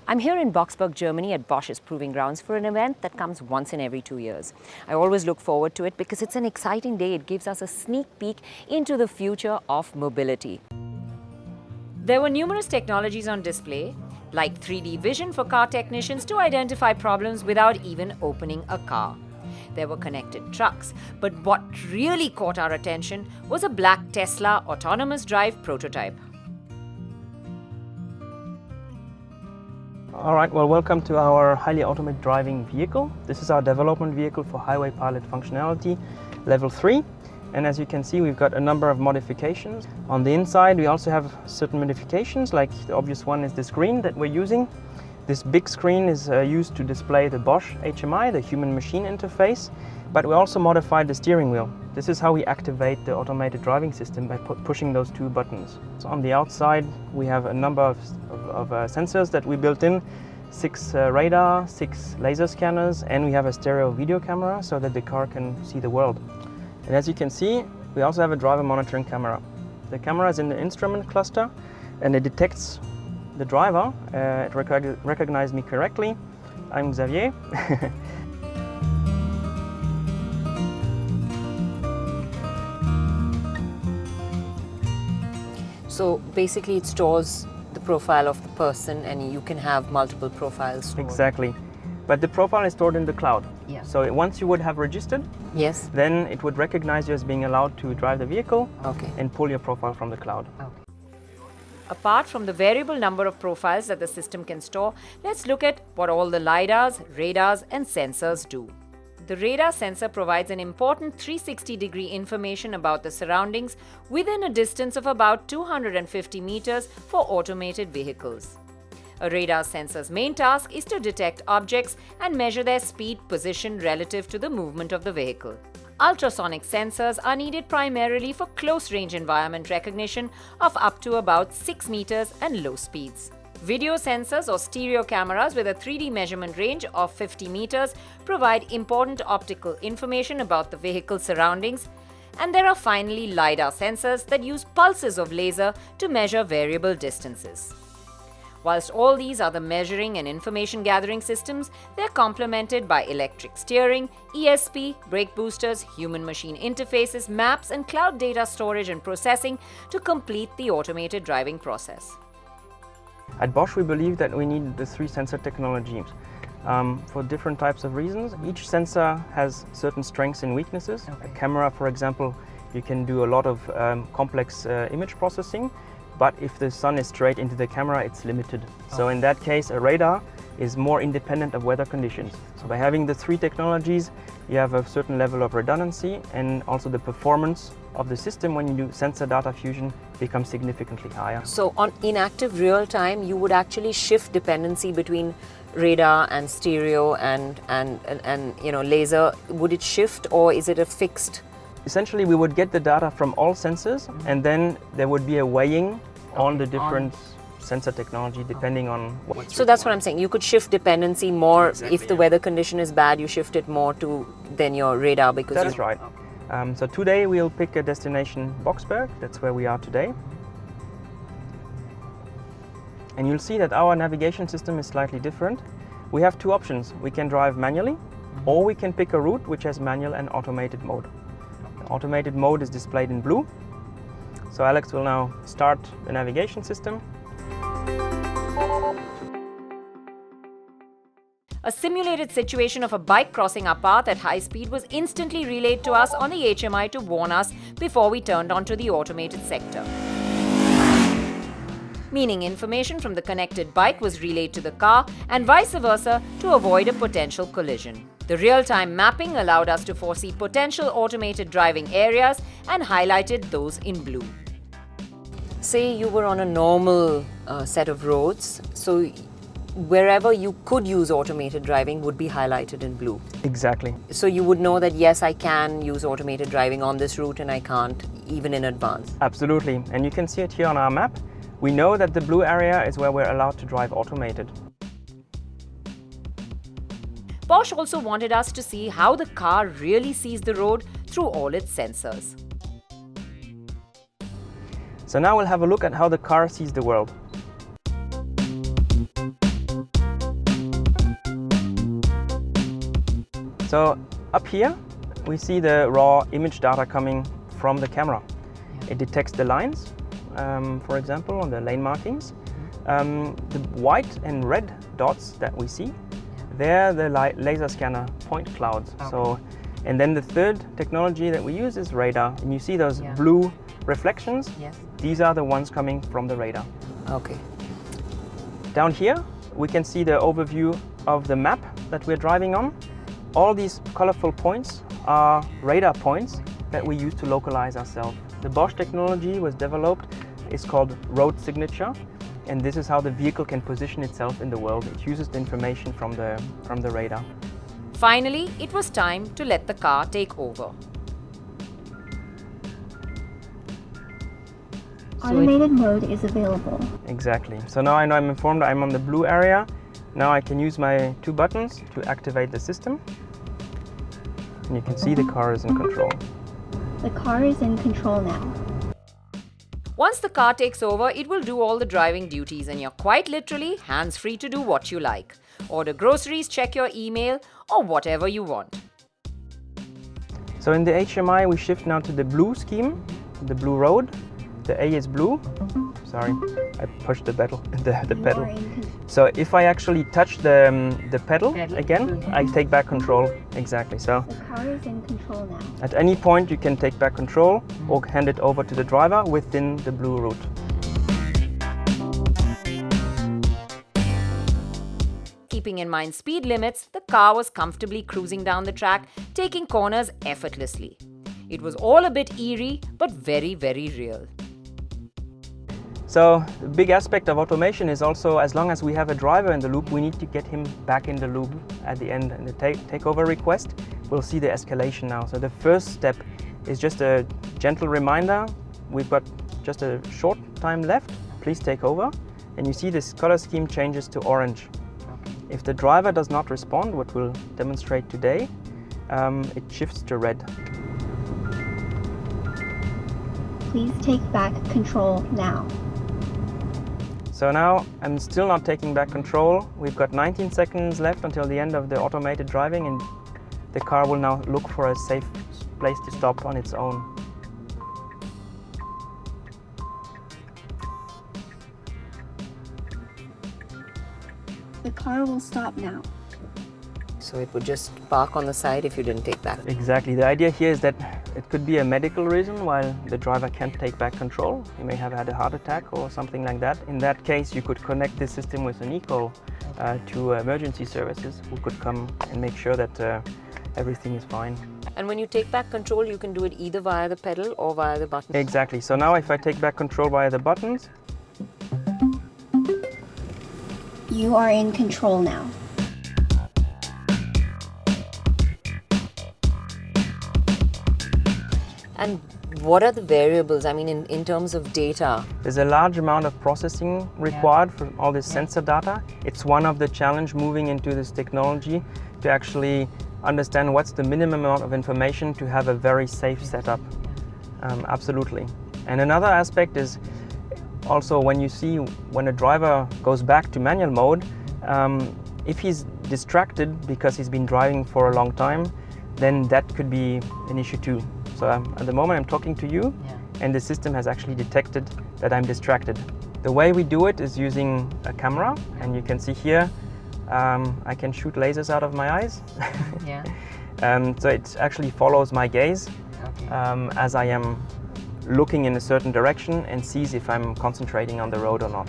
I'm here in Boxberg, Germany at Bosch's Proving Grounds for an event that comes once in every 2 years. I always look forward to it because it's an exciting day. It gives us a sneak peek into the future of mobility. There were numerous technologies on display, like 3D vision for car technicians to identify problems without even opening a car. There were connected trucks, but what really caught our attention was a black Tesla autonomous drive prototype. Alright, well, welcome to our highly automated driving vehicle. This is our development vehicle for highway pilot functionality, level 3. And as you can see, we've got a number of modifications. On the inside, we also have certain modifications, like the obvious one is the screen that we're using. This big screen is used to display the Bosch HMI, the human-machine interface, but we also modified the steering wheel. This is how we activate the automated driving system by pushing those two buttons. So on the outside, we have a number of sensors that we built in, 6 radar, 6 laser scanners, and we have a stereo video camera so that the car can see the world. And as you can see, we also have a driver monitoring camera. The camera is in the instrument cluster and it detects the driver. It recognized me correctly. I'm Xavier. So basically it stores the profile of the person and you can have multiple profiles stored. Exactly. But the profile is stored in the cloud. Yeah. So once you would have registered, Yes. then it would recognize you as being allowed to drive the vehicle Okay. and pull your profile from the cloud. Okay. Apart from the variable number of profiles that the system can store, let's look at what all the LiDARs, radars, and sensors do. The radar sensor provides an important 360-degree information about the surroundings within a distance of about 250 meters for automated vehicles. A radar sensor's main task is to detect objects and measure their speed position relative to the movement of the vehicle. Ultrasonic sensors are needed primarily for close-range environment recognition of up to about 6 meters and low speeds. Video sensors or stereo cameras with a 3D measurement range of 50 meters provide important optical information about the vehicle's surroundings. And there are finally LiDAR sensors that use pulses of laser to measure variable distances. Whilst all these are the measuring and information gathering systems, they're complemented by electric steering, ESP, brake boosters, human-machine interfaces, maps, and cloud data storage and processing to complete the automated driving process. At Bosch, we believe that we need the 3 sensor technologies for different types of reasons. Each sensor has certain strengths and weaknesses. Okay. A camera, for example, you can do a lot of complex image processing, but if the sun is straight into the camera, it's limited. So in that case, a radar is more independent of weather conditions. So by having the 3 technologies, you have a certain level of redundancy, and also the performance of the system when you do sensor data fusion becomes significantly higher. So in active real time, you would actually shift dependency between radar and stereo and laser. Would it shift, or is it a fixed? Essentially, we would get the data from all sensors, and then there would be a weighing on the different sensor technology depending on what. So that's what I'm saying. You could shift dependency more. Exactly, If the weather condition is bad, you shift it more to then your radar because That's right. So today we'll pick a destination, Boxberg. That's where we are today. And you'll see that our navigation system is slightly different. We have 2 options. We can drive manually, or we can pick a route which has manual and automated mode. The automated mode is displayed in blue. So Alex will now start the navigation system. A simulated situation of a bike crossing our path at high speed was instantly relayed to us on the HMI to warn us before we turned onto the automated sector. Meaning information from the connected bike was relayed to the car and vice versa to avoid a potential collision. The real-time mapping allowed us to foresee potential automated driving areas and highlighted those in blue. Say you were on a normal set of roads, so wherever you could use automated driving would be highlighted in blue. Exactly. So you would know that yes, I can use automated driving on this route and I can't, even in advance. Absolutely. And you can see it here on our map. We know that the blue area is where we're allowed to drive automated. Bosch also wanted us to see how the car really sees the road through all its sensors. So now we'll have a look at how the car sees the world. So up here, we see the raw image data coming from the camera. It detects the lines, for example, on the lane markings. The white and red dots that we see, they're the laser scanner point clouds. Okay. So, and then the third technology that we use is radar. And you see those blue reflections? Yes. These are the ones coming from the radar. Okay. Down here, we can see the overview of the map that we're driving on. All these colorful points are radar points that we use to localize ourselves. The Bosch technology was developed, it's called road signature, and this is how the vehicle can position itself in the world. It uses the information from the radar. Finally, it was time to let the car take over. Automated mode is available. Exactly. So now I know I'm informed I'm on the blue area. Now I can use my two buttons to activate the system. And you can see the car is in control. The car is in control now. Once the car takes over, it will do all the driving duties and you're quite literally hands-free to do what you like. Order groceries, check your email, or whatever you want. So in the HMI, we shift now to the blue scheme, the blue road. The A is blue. Sorry, I pushed the pedal. So if I actually touch the pedal again, I take back control. Exactly. So The car is in control now. at any point, you can take back control or hand it over to the driver within the blue route. Keeping in mind speed limits, the car was comfortably cruising down the track, taking corners effortlessly. It was all a bit eerie, but very, very real. So the big aspect of automation is also, as long as we have a driver in the loop, we need to get him back in the loop at the end. And the takeover request, we'll see the escalation now. So the first step is just a gentle reminder. We've got just a short time left. Please take over. And you see this color scheme changes to orange. If the driver does not respond, what we'll demonstrate today, it shifts to red. Please take back control now. So now I'm still not taking back control. We've got 19 seconds left until the end of the automated driving, and the car will now look for a safe place to stop on its own. The car will stop now. So it would just park on the side if you didn't take back. Exactly. The idea here is that it could be a medical reason why the driver can't take back control. He may have had a heart attack or something like that. In that case, you could connect this system with an eCall to emergency services who could come and make sure that everything is fine. And when you take back control, you can do it either via the pedal or via the button. Exactly. So now if I take back control via the buttons, You are in control now. And what are the variables? I mean, in terms of data? there's a large amount of processing required for all this sensor data. It's one of the challenge moving into this technology to actually understand what's the minimum amount of information to have a very safe setup. Absolutely. And another aspect is also when you see when a driver goes back to manual mode, if he's distracted because he's been driving for a long time, then that could be an issue too. So at the moment I'm talking to you, and the system has actually detected that I'm distracted. The way we do it is using a camera, and you can see here I can shoot lasers out of my eyes. So it actually follows my gaze as I am looking in a certain direction and sees if I'm concentrating on the road or not.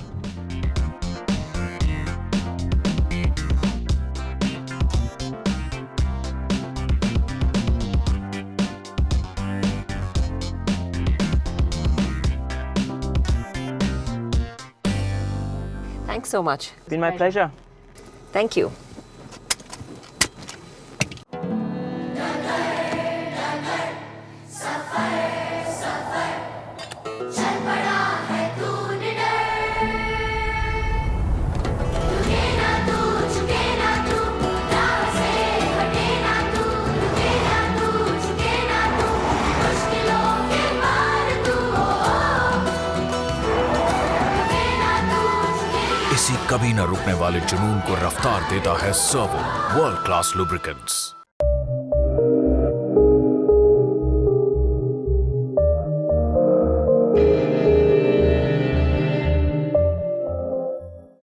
Thanks so much. It's been my pleasure. Thank you. इसी कभी न रुकने वाले जुनून को रफ्तार देता है सर्वो वर्ल्ड क्लास लुब्रिकेंट्स।